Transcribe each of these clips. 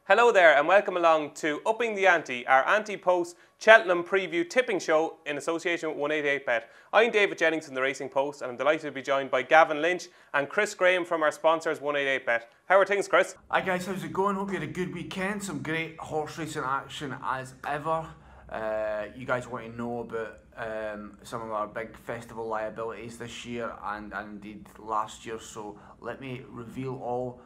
Hello there and welcome along to Upping the Ante, our Ante Post Cheltenham preview tipping show in association with 188bet. I'm David Jennings from the Racing Post and I'm delighted to be joined by Gavin Lynch and Chris Graham from our sponsors 188bet. How are things, Chris? Hi guys, how's it going? Hope you had a good weekend. Some great horse racing action as ever. You guys want to know about some of our big festival liabilities this year and indeed last year, so let me reveal all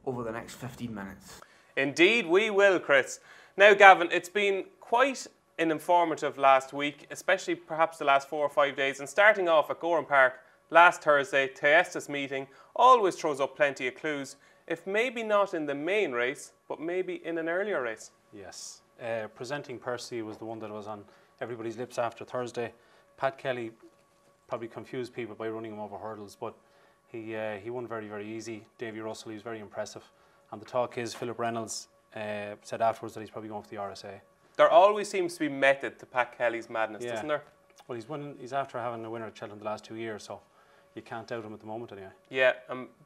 over the next 15 minutes. Indeed we will, Chris. Now Gavin, it's been quite an informative last week, especially perhaps the last 4 or 5 days, and starting off at Gorham Park last Thursday, Tayestas meeting always throws up plenty of clues, if maybe not in the main race, but maybe in an earlier race. Yes. Presenting Percy was the one that was on everybody's lips after Thursday. Pat Kelly probably confused people by running him over hurdles, but he won very, very easy. Davy Russell, he was very impressive. And the talk is Philip Reynolds said afterwards that he's probably going for the RSA. There always seems to be method to Pat Kelly's madness, doesn't there? Well, he's after having a winner at Cheltenham the last 2 years, so you can't doubt him at the moment anyway. Yeah,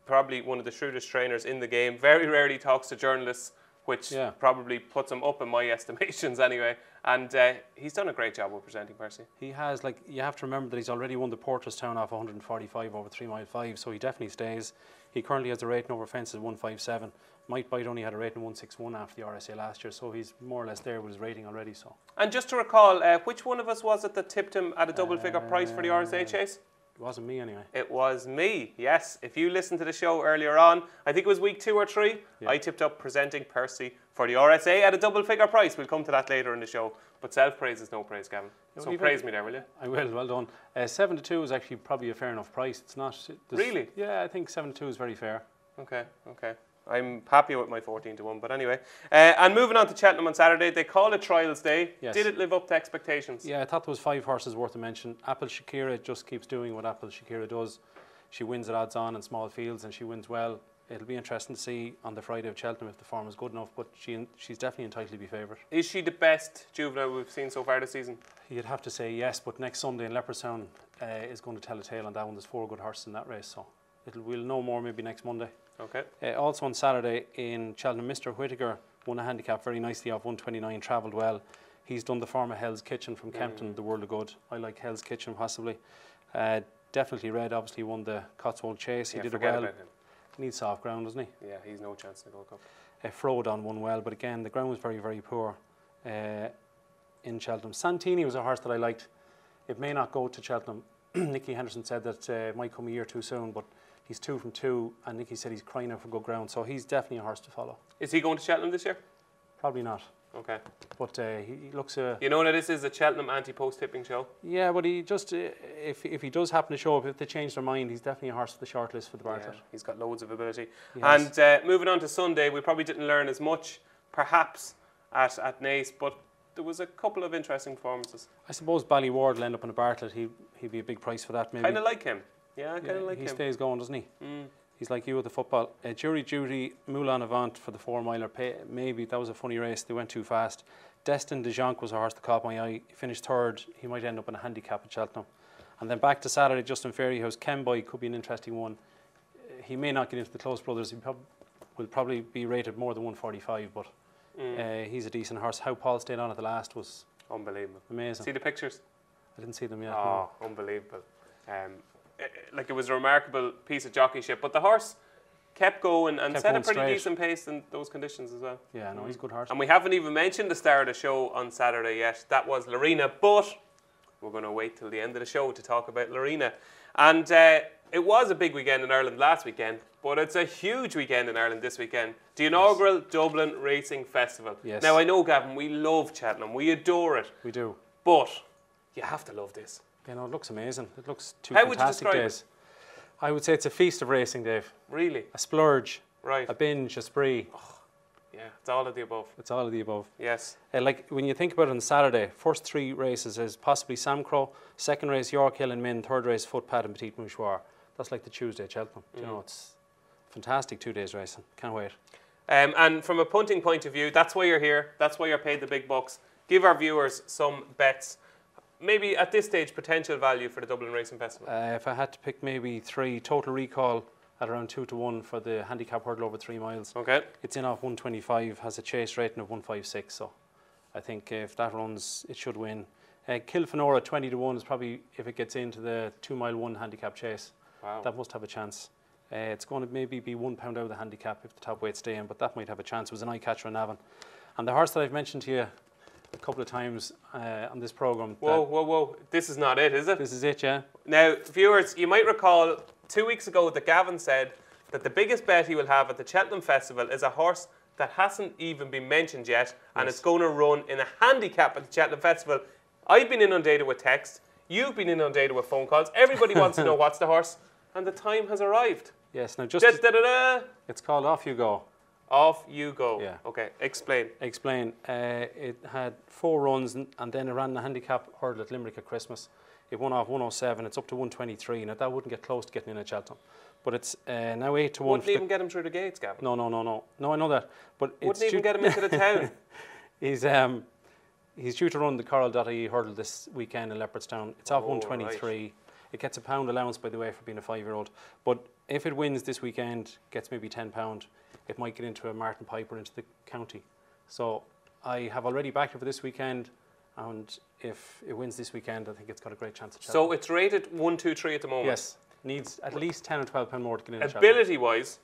probably one of the shrewdest trainers in the game. Very rarely talks to journalists, which probably puts him up in my estimations anyway. And he's done a great job of presenting Percy. He has. Like, you have to remember that he's already won the Porterstown off 145 over 3 mile 5, so he definitely stays. He currently has a rating over fences of 157. Might Bite only had a rating of 161 after the RSA last year, so he's more or less there with his rating already. So. And just to recall, which one of us was it that tipped him at a double-figure price for the RSA chase? It wasn't me anyway. It was me, yes. If you listened to the show earlier on, I think it was week 2 or 3, I tipped up presenting Percy for the RSA at a double-figure price. We'll come to that later in the show. But self-praise is no praise, Gavin. So praise me there, will you? I will, well done. 7-2 is actually probably a fair enough price. It's not... Really? Yeah, I think 7-2 is very fair. Okay. I'm happy with my 14-1, but anyway. And moving on to Cheltenham on Saturday, they call it Trials Day. Yes. Did it live up to expectations? Yeah, I thought there was 5 horses worth a mention. Apple Shakira just keeps doing what Apple Shakira does. She wins at odds on in small fields and she wins well. It'll be interesting to see on the Friday of Cheltenham if the form is good enough, but she's definitely entitled to be favourite. Is she the best juvenile we've seen so far this season? You'd have to say yes, but next Sunday in Leopardstown is going to tell a tale on that one. There's 4 good horses in that race, so we'll know more maybe next Monday. Okay. Also on Saturday in Cheltenham, Mr. Whittaker won a handicap very nicely off 129, travelled well. He's done the form of Hell's Kitchen from Kempton, the World of Good. I like Hell's Kitchen possibly. Definitely Red obviously won the Cotswold Chase. He did it well. He needs soft ground, doesn't he? Yeah, he's no chance in the Gold Cup. Frodon won well, but again the ground was very, very poor in Cheltenham. Santini was a horse that I liked. It may not go to Cheltenham. Nicky Henderson said that it might come a year too soon, but he's 2 from 2, and Nicky said he's crying out for good ground, so he's definitely a horse to follow. Is he going to Cheltenham this year? Probably not. Okay. But he looks... you know that this is a Cheltenham anti-post tipping show? Yeah, but he just... if he does happen to show up, if they change their mind, he's definitely a horse for the shortlist for the Bartlett. Yeah, he's got loads of ability. And moving on to Sunday, we probably didn't learn as much, perhaps, at Naas, but there was a couple of interesting performances. I suppose Ballyward will end up in a Bartlett. He'd be a big price for that, maybe. Kind of like him. Yeah, I kind of like him. He stays going, doesn't he? He's like you with the football. Jury Duty, Moulin Avant for the 4 miler. Maybe that was a funny race. They went too fast. Destin de Jonc was a horse that caught my eye. He finished 3rd. He might end up in a handicap at Cheltenham. And then back to Saturday, Justin Fairyhouse. Kemboy could be an interesting one. He may not get into the Close Brothers. He will probably be rated more than 145, but he's a decent horse. How Paul stayed on at the last was unbelievable. Amazing. See the pictures? I didn't see them yet. Oh, no. Unbelievable. Like, it was a remarkable piece of jockeyship, but the horse kept going and set a pretty decent pace in those conditions as well. Yeah, no, he's a good horse. And we haven't even mentioned the star of the show on Saturday yet. That was Lorena, but we're going to wait till the end of the show to talk about Lorena. And it was a big weekend in Ireland last weekend, but it's a huge weekend in Ireland this weekend. The inaugural Dublin Racing Festival. Yes. Now, I know, Gavin, we love Cheltenham. We adore it. We do. But you have to love this. You know, it looks amazing. It looks 2 How fantastic would you describe days. I would say it's a feast of racing, Dave. Really? A splurge. Right. A binge, a spree. Oh, yeah, it's all of the above. It's all of the above. Yes. Like, when you think about it on Saturday, first 3 races is possibly Sam Crow, second race York Hill and Min, third race Footpad and Petit Mouchoir. That's like the Tuesday at Cheltenham. You know, it's fantastic 2 days racing. Can't wait. And from a punting point of view, that's why you're here. That's why you're paid the big bucks. Give our viewers some bets. Maybe at this stage, potential value for the Dublin Racing Festival. If I had to pick maybe 3, Total Recall at around 2 to 1 for the handicap hurdle over 3 miles. Okay. It's in off 125, has a chase rating of 156. So I think if that runs, it should win. Kilfenora 20 to 1 is probably, if it gets into the 2 mile 1 handicap chase, that must have a chance. It's going to maybe be £1 out of the handicap if the top weights stay in, but that might have a chance. It was an eye catcher in Navan. And the horse that I've mentioned to you a couple of times on this programme. Whoa. This is not it, is it? This is it, yeah. Now, viewers, you might recall 2 weeks ago that Gavin said that the biggest bet he will have at the Cheltenham Festival is a horse that hasn't even been mentioned yet, and it's going to run in a handicap at the Cheltenham Festival. I've been inundated with text. You've been inundated with phone calls. Everybody wants to know what's the horse, and the time has arrived. Yes, now just... It's called Off You Go. Off You Go. Yeah. Okay, explain. Explain. It had 4 runs and then it ran the handicap hurdle at Limerick at Christmas. It won off 107. It's up to 123. Now that wouldn't get close to getting in at Cheltenham. But it's now 8 to 1. Wouldn't even get him through the gates, Gavin. No, I know that. But wouldn't even get him into the town. He's due to run the Coral.ie hurdle this weekend in Leopardstown. It's off 123. Right. It gets a £1 allowance, by the way, for being a 5-year-old. But if it wins this weekend, gets maybe £10, it might get into a Martin Piper into the county. So I have already backed it for this weekend, and if it wins this weekend, I think it's got a great chance at Cheltenham. So it's rated 1, 2, 3 at the moment? Yes. Needs at least £10 or £12 more to get in at Cheltenham. Ability-wise,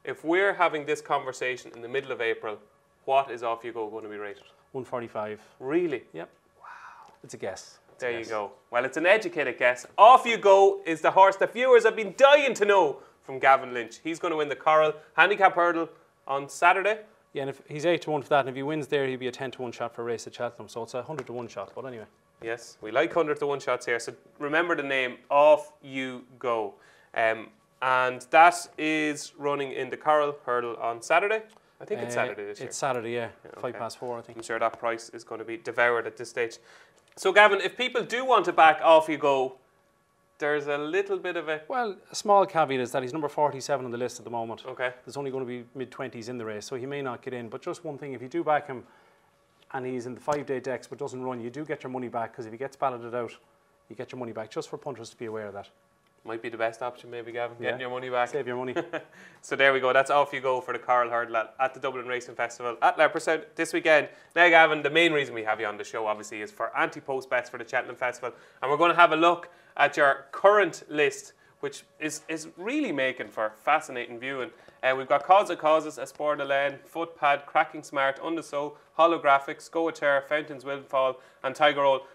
if we're having this conversation in the middle of April, what is Off You Go going to be rated? 145. Really? Yep. Wow. It's a guess. There you go. Well, it's an educated guess. Off You Go is the horse that viewers have been dying to know from Gavin Lynch. He's going to win the Coral handicap hurdle on Saturday. Yeah, and if he's 8 to 1 for that, and if he wins there, he'll be a 10 to 1 shot for a race at Cheltenham. So it's a 100 to 1 shot. But anyway. Yes, we like 100 to 1 shots here. So remember the name, Off You Go. And that is running in the Coral hurdle on Saturday. I think it's Saturday this year. It's Saturday, yeah. 4:05, I think. I'm sure that price is going to be devoured at this stage. So, Gavin, if people do want to back Off You Go, there's a little bit of a... Well, a small caveat is that he's number 47 on the list at the moment. Okay. There's only going to be mid-20s in the race, so he may not get in. But just one thing, if you do back him and he's in the 5-day decks but doesn't run, you do get your money back, because if he gets balloted out, you get your money back, just for punters to be aware of that. Might be the best option, maybe, Gavin, getting your money back. Save your money. So there we go. That's Off You Go for the Coral hurdle at the Dublin Racing Festival at Leopardstown this weekend. Now, Gavin, the main reason we have you on the show, obviously, is for anti-post bets for the Cheltenham Festival. And we're going to have a look at your current list, which is really making for fascinating viewing. We've got Cause of Causes, Esport de Laine, Footpad, Cracking Smart, Undersow, Holographics, Scoater, Fountains Windfall, and Tiger Roll.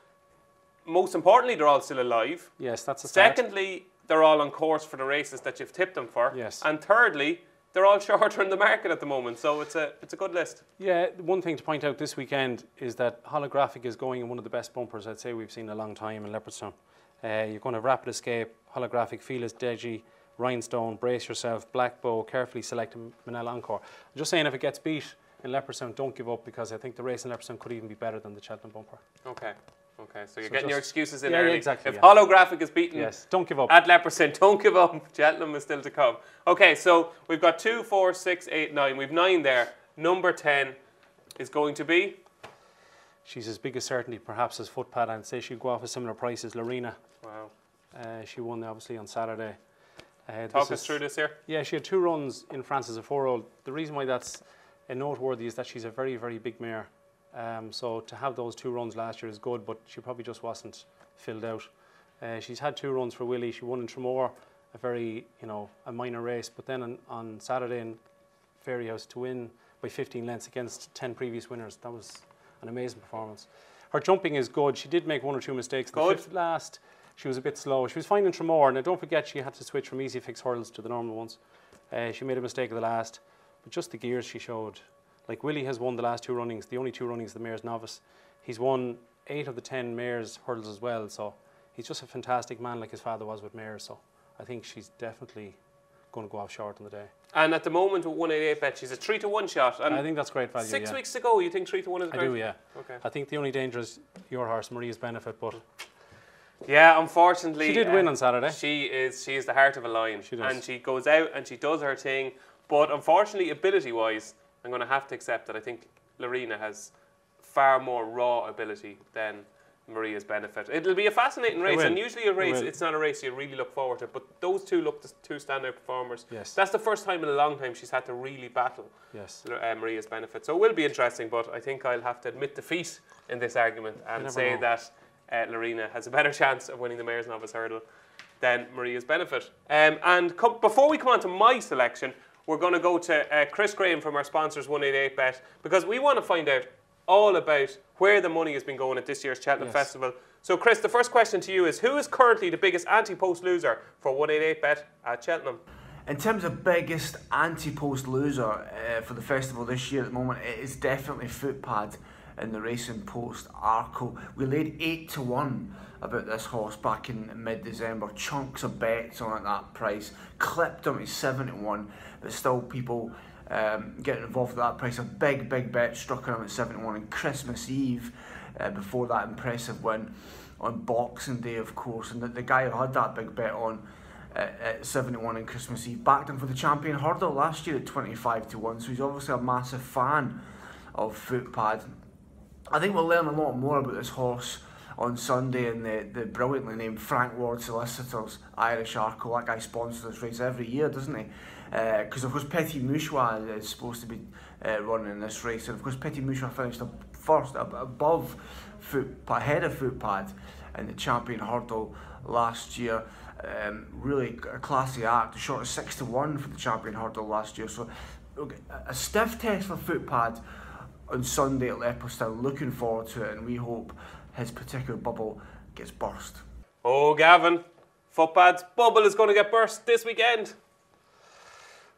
Most importantly, they're all still alive. Yes, that's a start. Secondly, they're all on course for the races that you've tipped them for. Yes. And thirdly, they're all shorter in the market at the moment, so it's a good list. Yeah, one thing to point out this weekend is that Holographic is going in one of the best bumpers I'd say we've seen in a long time in Leopardstown. You're going to have Rapid Escape, Holographic, Felis Deji, Rhinestone, Brace Yourself, Black Bow, Carefully Selected, Manel Encore. I'm just saying, if it gets beat in Leopardstown, don't give up, because I think the race in Leopardstown could even be better than the Cheltenham bumper. Okay. Okay, so you're getting your excuses in yeah, early. Yeah, exactly. If Holographic is beaten, don't give up. At Leopardstown, don't give up. Cheltenham is still to come. Okay, so we've got 2, 4, 6, 8, 9. We've 9 there. Number 10 is going to be? She's as big a certainty, perhaps, as Footpad. I'd say she'll go off a similar price as Lorena. Wow. She won, obviously, on Saturday. Talk us through this here. Yeah, she had 2 runs in France as a 4-year-old. The reason why that's noteworthy is that she's a very, very big mare. So to have those 2 runs last year is good, but she probably just wasn't filled out. She's had 2 runs for Willie. She won in Tremor, a very, a minor race. But then on Saturday in Fairyhouse to win by 15 lengths against 10 previous winners, that was an amazing performance. Her jumping is good. She did make 1 or 2 mistakes. The 5th last, she was a bit slow. She was fine in Tremor. Now don't forget, she had to switch from easy fix hurdles to the normal ones. She made a mistake at the last, but just the gears she showed. Like, Willie has won the last 2 runnings, the only 2 runnings the mare's Novice. He's won 8 of the 10 mare's hurdles as well, so he's just a fantastic man, like his father was with mares. So I think she's definitely going to go off short on the day. And at the moment with 188 bet, she's a 3 to 1 shot. And I think that's great value. 6 weeks ago, you think 3 to 1 is great? I do, yeah. Okay. I think the only danger is your horse, Maria's Benefit, but yeah, unfortunately, she did win on Saturday. She is the heart of a lion. She does. And she goes out and she does her thing. But unfortunately, ability-wise, I'm going to have to accept that I think Lorena has far more raw ability than Maria's Benefit. It'll be a fascinating race, and usually a race, it's not a race you really look forward to, but those two look the two standout performers. Yes. That's the first time in a long time she's had to really battle Maria's Benefit. So it will be interesting, but I think I'll have to admit defeat in this argument and say that Lorena has a better chance of winning the Mayor's Novice Hurdle than Maria's Benefit. Before we come on to my selection, we're going to go to Chris Graham from our sponsors 188Bet, because we want to find out all about where the money has been going at this year's Cheltenham Festival. So Chris, the first question to you is, who is currently the biggest anti-post loser for 188Bet at Cheltenham? In terms of biggest anti-post loser for the festival this year at the moment, it is definitely Footpad in the Racing Post Arco. We laid 8-1 about this horse back in mid-December. Chunks of bets on at that price. Clipped them to 7-1, but still people getting involved with that price. A big bet struck on him at 7-1 on Christmas Eve before that impressive win on Boxing Day, of course. And the guy who had that big bet on at 7-1 on Christmas Eve backed him for the Champion Hurdle last year at 25-1. So he's obviously a massive fan of Footpad. I think we'll learn a lot more about this horse on Sunday in the brilliantly named Frank Ward Solicitors Irish Arco. That guy sponsors this race every year, doesn't he? Because of course Petit Mouchoir is supposed to be running in this race, and of course Petit Mouchoir finished first above ahead of Footpad in the Champion Hurdle last year. Really a classy act, a short of 6-1 for the Champion Hurdle last year. So a stiff test for Footpad on Sunday at Leopardstown. Looking forward to it, and we hope his particular bubble gets burst. Oh, Gavin, Footpad's bubble is going to get burst this weekend.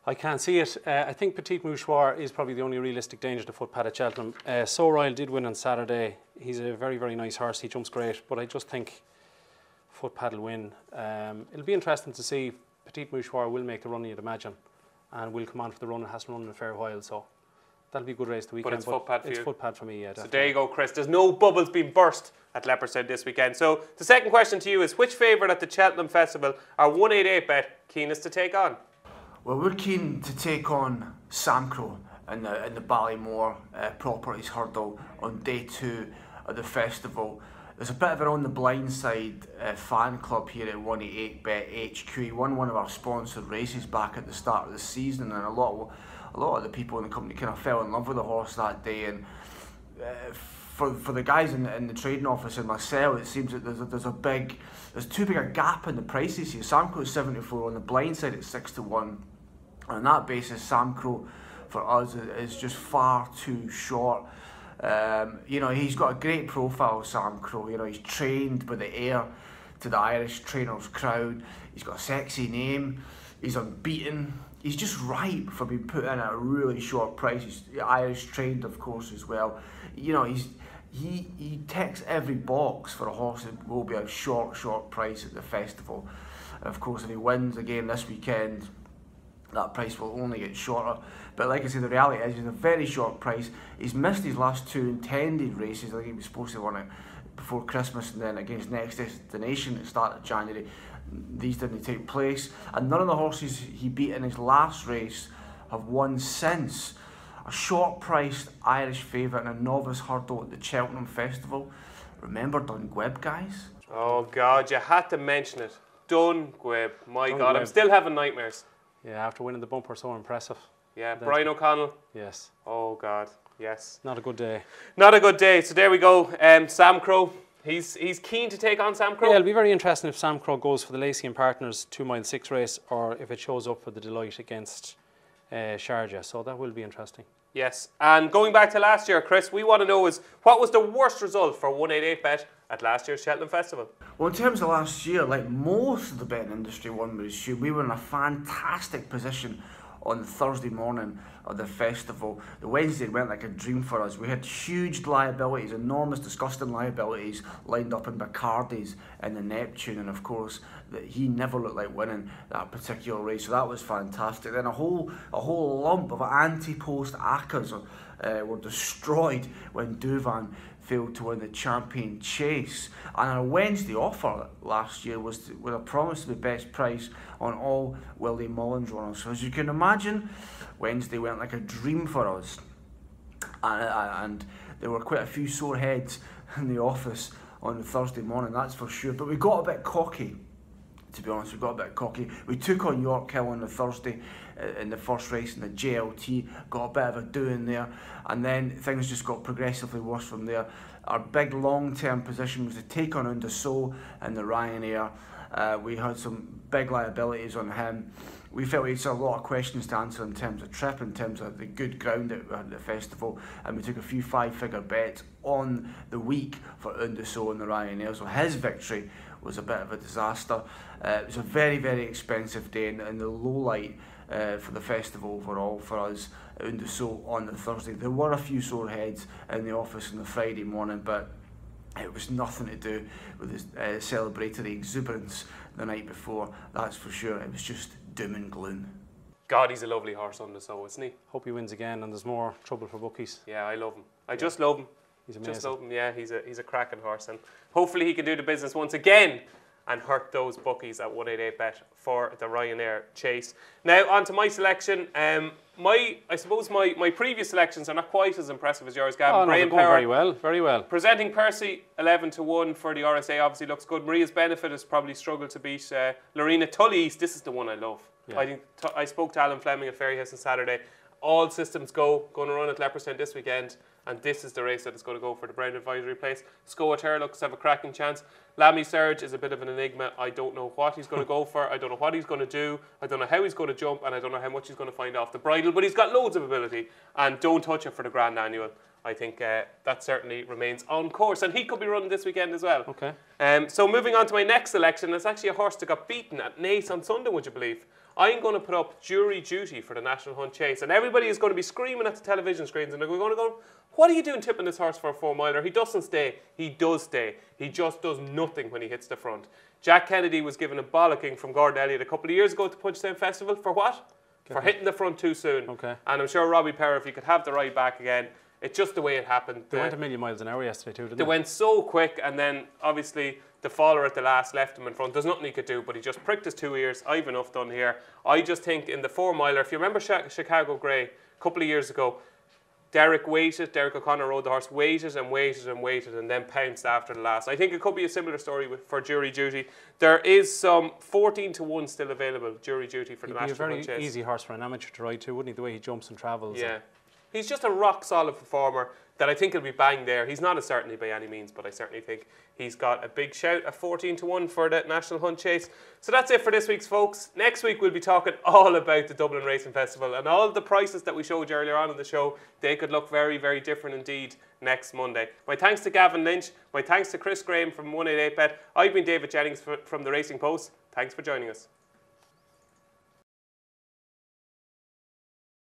I can't see it. I think Petit Mouchoir is probably the only realistic danger to Footpad at Cheltenham. So Royal did win on Saturday. He's a very, very nice horse. He jumps great, but I just think Footpad will win. It'll be interesting to see. Petit Mouchoir will make the run, you'd imagine, and will come on for the run. It hasn't run in a fair while, so that'll be a good race the weekend. But it's Footpad for you? It's Footpad for me, yeah. Definitely. So there you go, Chris. There's no bubbles being burst at Leopardstown this weekend. So the second question to you is, which favourite at the Cheltenham Festival are 188Bet keenest to take on? Well, we're keen to take on Samcro in the Ballymore Properties Hurdle on day 2 of the festival. There's a bit of an on the blind side fan club here at 188Bet HQ. He won one of our sponsored races back at the start of the season, and a lot of the people in the company kind of fell in love with the horse that day. And for the guys in the trading office and myself, it seems that there's too big a gap in the prices here. Samcro is 74 on the blind side at 6-1. On that basis, Samcro for us is just far too short. You know, he's got a great profile, Samcro. You know, he's trained by the heir to the Irish trainers crowd. He's got a sexy name. He's unbeaten. He's just ripe for being put in at a really short price. He's Irish trained, of course, as well. You know, he ticks every box for a horse that will be a short price at the festival. And of course, if he wins again this weekend, that price will only get shorter. But like I said, the reality is he's a very short price. He's missed his last 2 intended races. I think he was supposed to win it before Christmas and then against Next Destination at the start of January. These didn't take place. And none of the horses he beat in his last race have won since. A short-priced Irish favourite in a novice hurdle at the Cheltenham Festival. Remember Dungweb, guys? Oh, God, you had to mention it. Dungweb. My God, I'm still having nightmares. Yeah, after winning the bumper, so impressive. Yeah, Brian O'Connell. Yes. Oh, God, yes. Not a good day. Not a good day. So there we go. Samcro. He's keen to take on Samcro. Yeah, it'll be very interesting if Samcro goes for the Lacey and Partners 2 mile 6 race, or if it shows up for the Delight against Sharjah. So that will be interesting. Yes, and going back to last year, Chris, we want to know is, what was the worst result for 188Bet at last year's Cheltenham Festival? Well, in terms of last year, like most of the betting industry, one would assume, we were in a fantastic position on the Thursday morning of the festival. The Wednesday went like a dream for us. We had huge liabilities, enormous, disgusting liabilities lined up in Bacardi's in the Neptune, and of course that he never looked like winning that particular race, so that was fantastic. Then a whole lump of anti-post acres were destroyed when Duvan failed to win the Champion Chase. And our Wednesday offer last year was with a promise to be best price on all Willie Mullins runners. So as you can imagine, Wednesday went like a dream for us, and there were quite a few sore heads in the office on the Thursday morning, that's for sure. But we got a bit cocky, to be honest. We got a bit cocky. We took on York Hill on the Thursday in the first race in the JLT, got a bit of a doing there, and then things just got progressively worse from there. Our big long-term position was to take on Undassault in the Ryanair. We had some big liabilities on him. We felt we had a lot of questions to answer in terms of trip, in terms of the good ground that we had at the festival, and we took a few 5-figure bets on the week for Undassault and the Ryanair. So his victory was a bit of a disaster. It was a very, very expensive day, and the low light for the festival overall for us at Undassault on the Thursday. There were a few sore heads in the office on the Friday morning, but it was nothing to do with the celebratory exuberance the night before, that's for sure. It was just doom and gloom. God, he's a lovely horse on the show, isn't he? Hope he wins again, and there's more trouble for bookies. Yeah, I love him. I just love him. He's amazing. Just love him. Yeah, he's a cracking horse, and hopefully he can do the business once again and hurt those bookies at 188bet for the Ryanair chase. Now on to my selection. I suppose my previous selections are not quite as impressive as yours, Gavin. Oh, no, they're going very well, very well. Presenting Percy 11-1 for the RSA obviously looks good. Maria's Benefit has probably struggled to beat Lorena Tully's. This is the one I love. Yeah. I think I spoke to Alan Fleming at Ferryhouse on Saturday. All systems go. Going to run at Leopardstown this weekend, and this is the race that is going to go for the Brown Advisory place. Scoater looks to have a cracking chance. Lamy Surge is a bit of an enigma. I don't know what he's going to go for. I don't know what he's going to do. I don't know how he's going to jump, and I don't know how much he's going to find off the bridle. But he's got loads of ability, and don't touch it for the Grand Annual. I think that certainly remains on course, and he could be running this weekend as well. Okay. So moving on to my next selection, it's actually a horse that got beaten at Naas on Sunday, would you believe? I'm going to put up Jury Duty for the National Hunt Chase, and everybody is going to be screaming at the television screens, and they're going to go, what are you doing tipping this horse for a 4-miler? He doesn't stay. He does stay. He just does nothing when he hits the front. Jack Kennedy was given a bollocking from Gordon Elliott a couple of years ago at the Punchestown Festival. For what? For hitting the front too soon. Okay. And I'm sure Robbie Power, if he could have the ride back again, it's just the way it happened. They went a million miles an hour yesterday too, didn't they? They went so quick, and then obviously the faller at the last left him in front. There's nothing he could do, but he just pricked his 2 ears. I've enough done here. I just think in the 4-miler, if you remember Chicago Grey a couple of years ago, Derek O'Connor rode the horse, waited and waited and waited, and then pounced after the last. I think it could be a similar story for Jury Duty. There is some 14-1 still available, Jury Duty, for the National Hunt Chase. He'd be a very easy horse for an amateur to ride too, wouldn't he? The way he jumps and travels. Yeah. He's just a rock-solid performer that I think he'll be bang there. He's not a certainty by any means, but I certainly think he's got a big shout at 14-1 for the National Hunt Chase. So that's it for this week's, folks. Next week we'll be talking all about the Dublin Racing Festival, and all the prices that we showed you earlier on in the show, they could look very, very different indeed next Monday. My thanks to Gavin Lynch. My thanks to Chris Graham from 188bet. I've been David Jennings from the Racing Post. Thanks for joining us.